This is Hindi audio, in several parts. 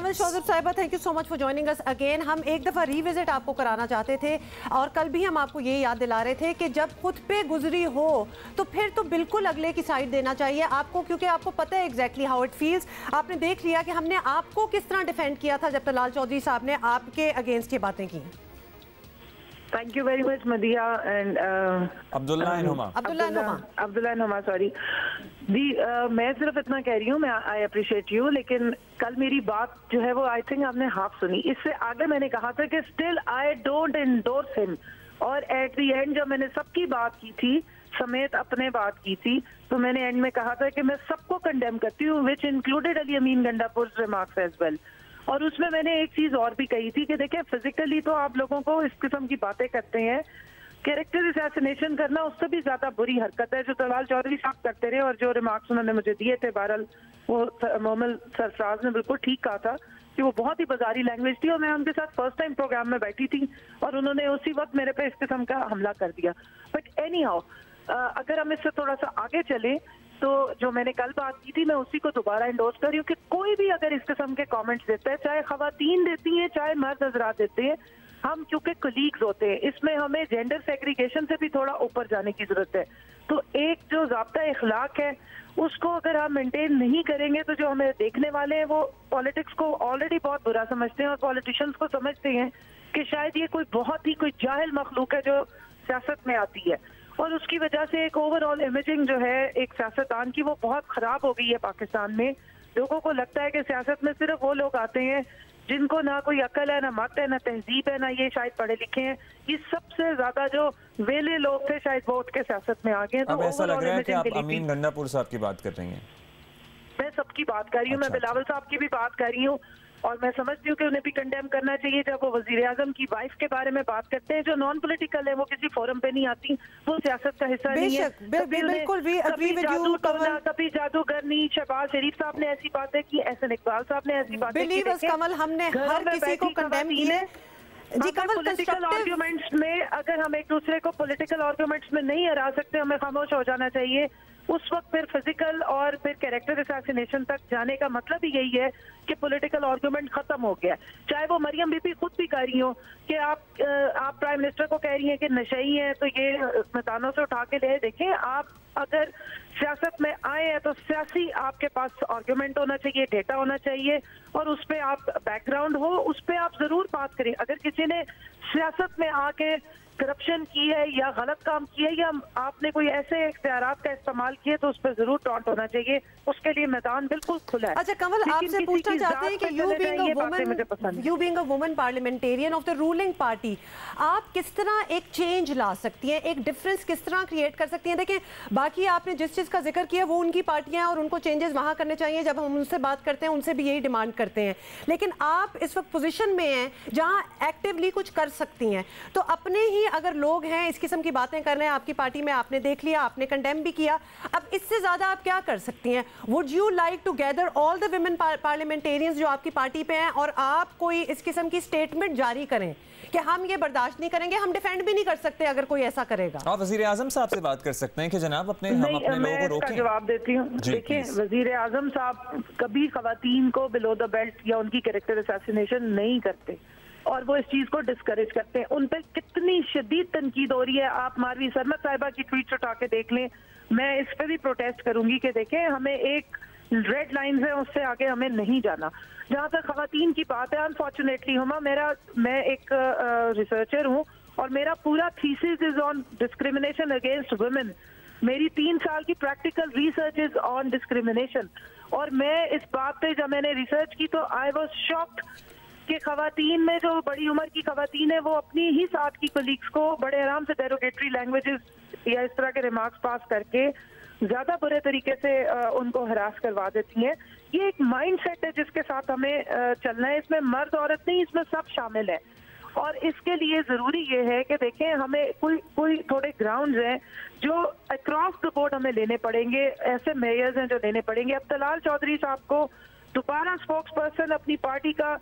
बिलावल शौजब साहिबा, thank you so much for joining us again. हम एक दफ़ा रीविजिट आपको कराना चाहते थे और कल भी हम आपको ये याद दिला रहे थे कि जब खुद पे गुजरी हो तो फिर तो बिल्कुल अगले की साइड देना चाहिए आपको, क्योंकि आपको पता है एग्जैक्टली हाउ इट फील्स। आपने देख लिया कि हमने आपको किस तरह डिफेंड किया था जब तलाल चौधरी साहब ने आपके अगेंस्ट ये बातें की। Thank you very much, Madhiya and Abdullah नुमा, सॉरी जी। मैं सिर्फ इतना कह रही हूँ, मैं आई अप्रिशिएट यू, लेकिन कल मेरी बात जो है वो आई थिंक आपने हाफ सुनी। इससे आगे मैंने कहा था कि still I don't endorse him, और एट द एंड जब मैंने सबकी बात की थी समेत अपने बात की थी तो मैंने एंड में कहा था कि मैं सबको कंडेम करती हूँ, which included Ali Amin Gandapur remarks as well. और उसमें मैंने एक चीज और भी कही थी कि देखिए फिजिकली तो आप लोगों को इस किस्म की बातें करते हैं, कैरेक्टर असैसिनेशन करना उससे भी ज्यादा बुरी हरकत है जो तलाल चौधरी साहब करते रहे। और जो रिमार्क्स उन्होंने मुझे दिए थे, बहरहाल वो मोहम्मद सरफराज ने बिल्कुल ठीक कहा था कि वो बहुत ही बाजारी लैंग्वेज थी, और मैं उनके साथ फर्स्ट टाइम प्रोग्राम में बैठी थी और उन्होंने उसी वक्त मेरे पे इस किस्म का हमला कर दिया। बट एनी हाउ, अगर हम इससे थोड़ा सा आगे चले तो जो मैंने कल बात की थी मैं उसी को दोबारा इंडोर्स कर रही हूँ कि कोई भी अगर इस किस्म के कमेंट्स देता है, चाहे खवातीन देती हैं चाहे मर्द हजरात देते हैं, हम चूंकि कलीग्स होते हैं, इसमें हमें जेंडर सेग्रीगेशन से भी थोड़ा ऊपर जाने की जरूरत है। तो एक जो ज़ाब्ता इखलाक है उसको अगर हम मेंटेन नहीं करेंगे तो जो हमें देखने वाले हैं वो पॉलिटिक्स को ऑलरेडी बहुत बुरा समझते हैं और पॉलिटिशियंस को समझते हैं कि शायद ये कोई बहुत ही कोई जाहिल मखलूक है जो सियासत में आती है, और उसकी वजह से एक ओवरऑल इमेजिंग जो है एक सियासतदान की वो बहुत खराब हो गई है पाकिस्तान में। लोगों को लगता है कि सियासत में सिर्फ वो लोग आते हैं जिनको ना कोई अकल है, ना मत है, ना तहजीब है, ना ये शायद पढ़े लिखे हैं। ये सबसे ज्यादा जो वेले लोग थे शायद वो उठ के सियासत में आ गए। अब ऐसा लग रहा है कि आप अमीन गंडापुर साहब की बात कर रही हैं। मैं सबकी बात कर रही हूँ, मैं बिलावल साहब की भी बात कर रही हूँ, और मैं समझती हूँ कि उन्हें भी कंडेम करना चाहिए जब वो वजीर आजम की वाइफ के बारे में बात करते हैं जो नॉन पॉलिटिकल है, वो किसी फोरम पे नहीं आती, वो सियासत का हिस्सा नहीं है। कभी जादूगर नहीं, शहबाज शरीफ साहब ने ऐसी बातें की, एहसन इकबाल साहब ने ऐसी बातें की। कमल, हमने हर किसी को कंडेम किया जी। कमल, पॉलिटिकल आर्ग्यूमेंट्स में अगर हम एक दूसरे को पॉलिटिकल आर्ग्यूमेंट्स में नहीं हरा सकते, हमें खामोश हो जाना चाहिए। उस वक्त फिर फिजिकल और फिर कैरेक्टर असैसिनेशन तक जाने का मतलब ही यही है कि पॉलिटिकल आर्गुमेंट खत्म हो गया। चाहे वो मरियम बीबी खुद भी कह रही हो कि आप प्राइम मिनिस्टर को कह रही हैं कि नशई हैं तो ये मैदानों से उठा के ले देखें। आप अगर सियासत में आए हैं तो सियासी आपके पास आर्गुमेंट होना चाहिए, डेटा होना चाहिए, और उस पर आप बैकग्राउंड हो, उस पर आप जरूर बात करें। अगर किसी ने सियासत में आके करप्शन की है या गलत काम किया है या आपने कोई ऐसे इख्तियारात का इस्तेमाल किए तो उस पर जरूर टॉन्ट होना चाहिए, उसके लिए मैदान बिल्कुल खुला है। अच्छा कमल, आपसे पूछना चाहते हैं कि you being a woman parliamentarian of the ruling party, आप किस तरह एक चेंज ला सकती हैं, एक डिफरेंस किस तरह क्रिएट कर सकती हैं? देखिए, बाकी आपने जिस चीज़ का जिक्र किया वो उनकी पार्टियां हैं और उनको चेंजेस वहाँ करने चाहिए, जब हम उनसे बात करते हैं उनसे भी यही डिमांड करते हैं, लेकिन आप इस वक्त पोजिशन में हैं जहाँ एक्टिवली कुछ कर सकती हैं। तो अपने ही अगर लोग हैं इस किस्म की बातें कर रहे हैं आपकी पार्टी में, आपने देख लिया, आपने कंडेम भी किया, अब इससे ज्यादा आप क्या कर सकती हैं? Would you like to gather all the women parliamentarians जो आपकी पार्टी पे हैं और आप कोई इस किस्म की स्टेटमेंट जारी करें कि हम ये बर्दाश्त नहीं करेंगे, हम डिफेंड भी नहीं कर सकते अगर कोई ऐसा करेगा? आप वजीर आजम साहब से बात कर सकते हैं कि जनाब अपने हम अपने लोगों को रोकें। जवाब देती हूँ। देखिए, वजीर आजम साहब कभी खवातीन को बिलो द बेल्ट या उनकी कैरेक्टर असैसिनेशन नहीं करते और वो इस चीज को डिस्करेज करते हैं। उन पर कितनी शदीद तनकीद हो रही है, आप मारवी सरमत साहिबा की ट्वीट उठा के देख लें। मैं इस पर भी प्रोटेस्ट करूंगी कि देखें, हमें एक रेड लाइंस है, उससे आगे हमें नहीं जाना। जहाँ तक खवातीन की बात है, अनफॉर्चुनेटली मैं एक रिसर्चर हूँ और मेरा पूरा thesis is on discrimination against women. मेरी 3 साल की practical research is on discrimination, और मैं इस बात पे जब मैंने रिसर्च की तो आई वॉज शॉक्ड कि खवातीन में जो बड़ी उम्र की खवातीन है वो अपनी ही साथ की कलीग्स को बड़े आराम से डेरोगेटरी लैंग्वेजेस या इस तरह के रिमार्क्स पास करके ज्यादा बुरे तरीके से उनको हरास करवा देती हैं। ये एक माइंड सेट है जिसके साथ हमें चलना है। इसमें मर्द औरत नहीं, इसमें सब शामिल है, और इसके लिए जरूरी ये है कि देखें, हमें कोई थोड़े ग्राउंड्स हैं जो अक्रॉस द बोर्ड हमें लेने पड़ेंगे, ऐसे मेयर्स हैं जो लेने पड़ेंगे। अब तलाल चौधरी साहब को दोबारा स्पोक्स पर्सन अपनी पार्टी का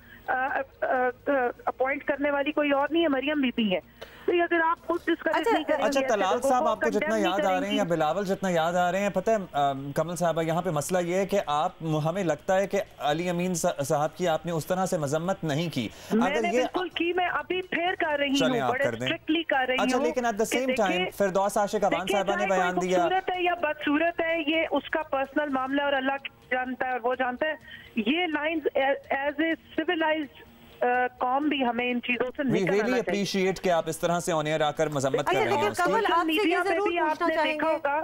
अपॉइंट करने वाली कोई और नहीं है, मरियम बीबी है। तो अगर आप खुद डिस्करेज नहीं करेंगे। अच्छा तलाल साहब, आपको जितना याद आ रहे हैं या बिलावल जितना याद आ रहे हैं, पता है कमल साहब, यहाँ पे मसला ये है कि आप, हमें लगता है कि अली अमीन साहब की आपने उस तरह से मजम्मत नहीं की। अगर ये बिल्कुल की, मैं अभी फिर कर रही हूँ, बड़े स्ट्रिक्टली कर रही हूँ। अच्छा, लेकिन एट द सेम टाइम फिरदौस आशिक अवान साहबा ने बयान दिया, खूबसूरत है या बदसूरत है ये उसका पर्सनल मामला और अल्लाह जानता है और वो जानता है। ये लाइंस एज ए सिविलाइज्ड कौम भी हमें इन चीजों से We really appreciate कि आप इस तरह से ऑन एयर आकर मजम्मत कर रहे हैं। सोशल मीडिया पे भी आपने देखा होगा,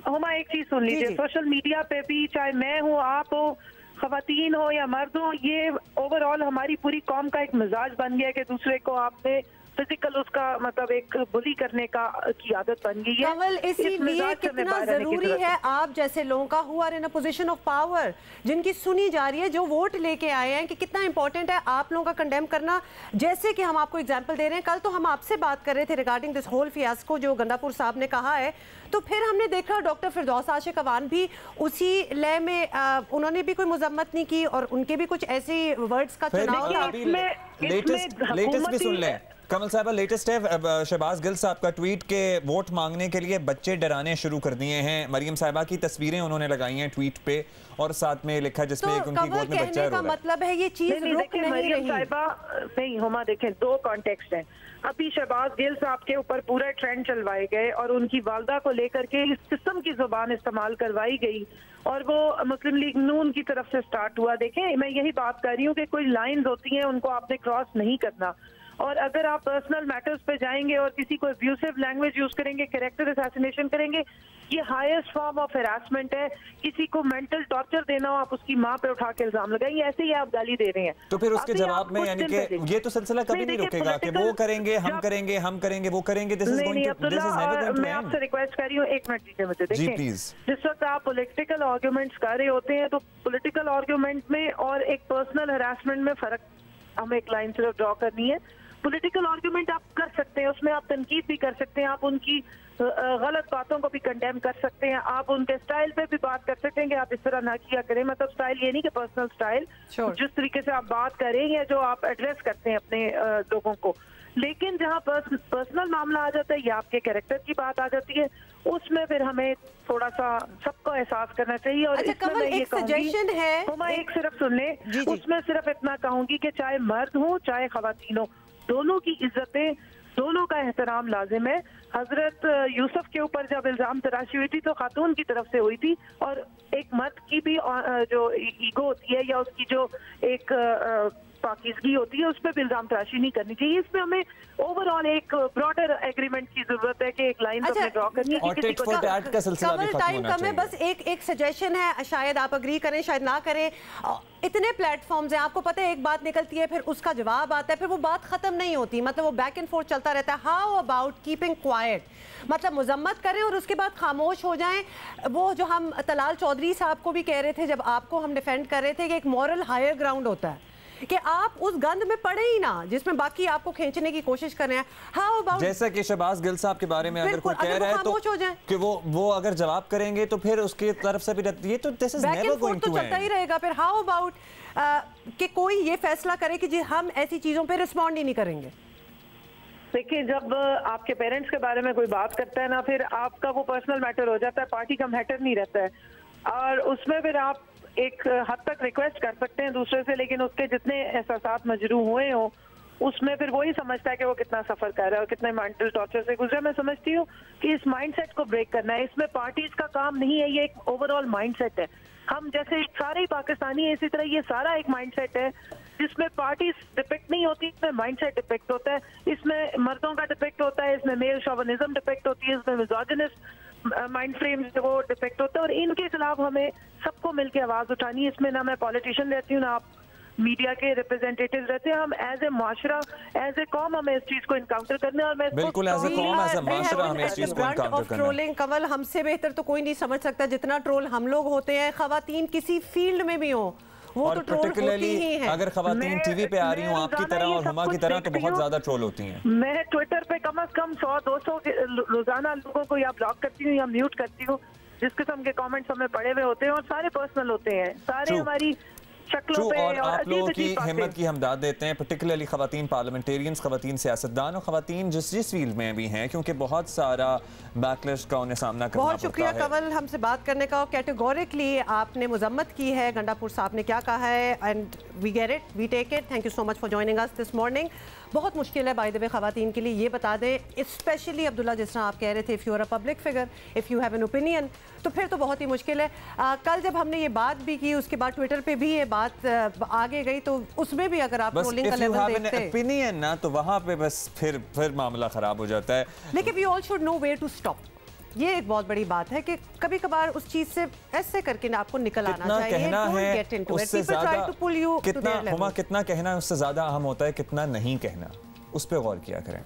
हुमा एक चीज सुन लीजिए, सोशल मीडिया पे भी चाहे मैं हूँ, आप हो, खवातीन हो या मर्द हो, ये ओवरऑल हमारी पूरी कौम का एक मिजाज बन गया कि दूसरे को आपने फिजिकल उसका मतलब एक बुली करने का की आदत बन गई है। कमल, इसीलिए कितना जरूरी है आप जैसे लोगों का who are in a position of power, जिनकी सुनी जा रही है, जो वोट लेके आए हैं, कि कितना इंपॉर्टेंट है आप लोगों का कंडेम करना। जैसे कि हम आपको एग्जांपल दे रहे हैं, कल तो हम आपसे बात कर रहे थे रिगार्डिंग दिस होल फियास्को जो गंदापुर साहब ने कहा है, तो फिर हमने देखा डॉक्टर फिरदौस आशिक अवान भी उसी लय में उन्होंने भी कोई मजम्मत नहीं की और उनके भी कुछ ऐसे वर्ड्स का चुनाव। लेटेस्ट भी सुन लें कमल साहब, लेटेस्ट है शहबाज गिल साहब का ट्वीट के वोट मांगने के लिए बच्चे डराने शुरू कर दिए हैं। मरियम साहिबा की तस्वीरें उन्होंने लगाई हैं ट्वीट पे और साथ में लिखा जिसमें एक उनकी गोद में बच्चा रो रहा है। मतलब है ये चीज रुक नहीं मरियम साहिबा नहीं, हुमा देखें, दो कॉन्टेक्स्ट हैं। अभी शहबाज गिल साहब के ऊपर पूरा ट्रेंड चलवाए गए और उनकी वालदा को लेकर के इस किस्म की जुबान इस्तेमाल करवाई गई और वो मुस्लिम लीग नून की तरफ से स्टार्ट हुआ। देखें, मैं यही बात कर रही हूँ कि कोई लाइंस होती हैं, उनको आपने क्रॉस नहीं करना। और अगर आप पर्सनल मैटर्स पे जाएंगे और किसी को अब्यूसिव लैंग्वेज यूज करेंगे, कैरेक्टर असैसिनेशन करेंगे, ये हाईएस्ट फॉर्म ऑफ हैरासमेंट है। किसी को मेंटल टॉर्चर देना हो, आप उसकी माँ पे उठा के इल्जाम लगाएंगे, ऐसे ही आप गाली दे रहे हैं। तो फिर उसके जवाब में यानी कि ये तो सिलसिला कभी नहीं रुकेगा कि वो करेंगे, हम करेंगे, हम करेंगे, वो करेंगे। This is going to, this is never going to end. मैं आपसे रिक्वेस्ट कर रही हूँ, एक मिनट दीजिए मुझे। जी प्लीज। जिस वक्त आप पॉलिटिकल आर्ग्यूमेंट्स कर रहे होते हैं तो पॉलिटिकल आर्ग्यूमेंट में और एक पर्सनल हैरासमेंट में फर्क, हमें एक लाइन सिर्फ ड्रॉ करनी है। पॉलिटिकल आर्ग्यूमेंट आप कर सकते हैं, उसमें आप तनकीद भी कर सकते हैं, आप उनकी गलत बातों को भी कंडेम कर सकते हैं, आप उनके स्टाइल पे भी बात कर सकते हैं कि आप इस तरह ना किया करें। मतलब स्टाइल ये नहीं कि पर्सनल स्टाइल, जिस तरीके से आप बात करें या जो आप एड्रेस करते हैं अपने लोगों को। लेकिन जहाँ पर्सनल मामला आ जाता है या आपके कैरेक्टर की बात आ जाती है, उसमें फिर हमें थोड़ा सा सबको एहसास करना चाहिए। और अच्छा, इसमें मैं ये सजेशन है, मैं एक सिर्फ सुन ले, उसमें सिर्फ इतना कहूंगी कि चाहे मर्द हो चाहे खवातीन हो, दोनों की इज्जतें, दोनों का एहतराम लाजिम है। हजरत यूसुफ के ऊपर जब इल्जाम तराशी हुई थी तो खातून की तरफ से हुई थी, और एक मर्द की भी जो ईगो होती है या उसकी जो एक पाकिज़गी होती है, उस पर भी इल्जाम तराशी नहीं करनी चाहिए। इसमें हमें ओवरऑल एक ब्रॉडर एग्रीमेंट की जरूरत है कि एक लाइन हमें ड्रॉ करनी है। टाइम कम है, बस एक सजेशन है, शायद आप अग्री करें शायद ना करें। इतने प्लेटफॉर्म्स हैं, आपको पता है एक बात निकलती है, फिर उसका जवाब आता है, फिर वो बात खत्म नहीं होती, मतलब वो बैक एंड फोर्थ चलता रहता है। हाउ अबाउट कीपिंग क्वाइट, मतलब मुजम्मत करें और उसके बाद खामोश हो जाएं। वो जो हम तलाल चौधरी साहब को भी कह रहे थे जब आपको हम डिफेंड कर रहे थे कि एक मॉरल हायर ग्राउंड होता है कि आप उस गंद में पड़े ही ना जिसमें बाकी आपको खींचने की कोशिश कर रहे हैं। हाउ अबाउट, जैसा कि शहबाज गिल साहब के बारे में अगर कोई कह रहा है तो कि वो अगर जवाब करेंगे तो फिर उसकी तरफ से भी ये तो this is never going to end, चलता ही रहेगा। फिर हाउ अबाउट कि कोई ये फैसला करे कि जी हम ऐसी चीजों पे रिस्पॉन्ड ही नहीं करेंगे। देखिए, जब आपके पेरेंट्स के बारे में कोई बात करता है ना, फिर आपका वो पर्सनल मैटर हो जाता है, पार्टी का मैटर नहीं रहता है, और उसमें फिर आप एक हद तक रिक्वेस्ट कर सकते हैं दूसरे से, लेकिन उसके जितने एहसासात मजरू हुए हो उसमें फिर वही समझता है कि वो कितना सफर कर रहा है और कितने मेंटल टॉर्चर से गुजरा। मैं समझती हूँ कि इस माइंडसेट को ब्रेक करना है, इसमें पार्टीज का काम नहीं है, ये एक ओवरऑल माइंडसेट है। हम जैसे सारे ही पाकिस्तानी है, इसी तरह ये सारा एक माइंडसेट है जिसमें पार्टीज डिपेक्ट नहीं होती, इसमें माइंडसेट डिपेक्ट होता है, इसमें मर्दों का डिपेक्ट होता है, इसमें मेल शोविनिज्म डिपेक्ट होती है, इसमें मिज़ोजिनिस्ट माइंड फ्रेम जो वो डिफेक्ट होता है, और इनके खिलाफ हमें सबको मिलकर आवाज उठानी है। इसमें ना मैं पॉलिटिशियन रहती हूँ, ना आप मीडिया के रिप्रेजेंटेटिव रहते हैं, हम as a Mashra, as a कौम हमें इस चीज को इनकाउंटर करने, और मैं बिल्कुल एज ए कौम, एज ए माशरा हमें इस चीज को इनकाउंटर करना है। ट्रोलिंग कमल, हमसे बेहतर तो कोई नहीं समझ सकता जितना ट्रोल हम लोग होते हैं, खवातीन किसी फील्ड में भी हो वो तो ट्रोल होती ही है। अगर खवातीन टीवी पे आ रही हूँ आपकी तरह और हुमा की तरह तो बहुत ज्यादा ट्रोल होती हैं। मैं ट्विटर पे कम से कम 100-200 रोजाना लोगों को या ब्लॉक करती हूँ या म्यूट करती हूँ, जिस किस्म के कमेंट्स हमें पड़े हुए होते हैं और सारे पर्सनल होते हैं, सारे हमारी शक्लों पे और आप लोगों की अजीब-अजीब हिम्मत बातें। की हम दाद देते हैं, पर्टिकुलरली खवातीन पार्लियामेंटेरियंस, खवातीन सियासतदान और खवातीन जिस फील्ड में भी हैं, क्योंकि बहुत सारा बैकलैश का उन्हें सामना करना बहुत शुक्रिया पड़ता है। कंवल हमसे बात करने का। कैटेगोरिकली आपने मुजम्मत की है गंडापुर साहब ने क्या कहा है, and we get it, we take it. Thank you so much for joining us this morning. बहुत मुश्किल है बाय द वे खवातीन के लिए, ये बता दें, स्पेशली अब्दुल्ला जिस तरह आप कह रहे थे, if you are a public figure, if you have an opinion, तो फिर तो बहुत ही मुश्किल है। कल जब हमने ये बात भी की, उसके बाद ट्विटर पे भी ये बात आगे गई, तो उसमें भी अगर आप ट्रोलिंग का लेवल देखते ओपिनियन ना, तो वहां पे बस फिर मामला खराब हो जाता है। लेकिन we all should know where to stop. ये एक बहुत बड़ी बात है कि कभी कभार उस चीज से ऐसे करके ना आपको निकल आना चाहिए। कहना है उससे ज्यादा कितना कहना है उससे ज्यादा अहम होता है कितना नहीं कहना, उस पर गौर किया करें।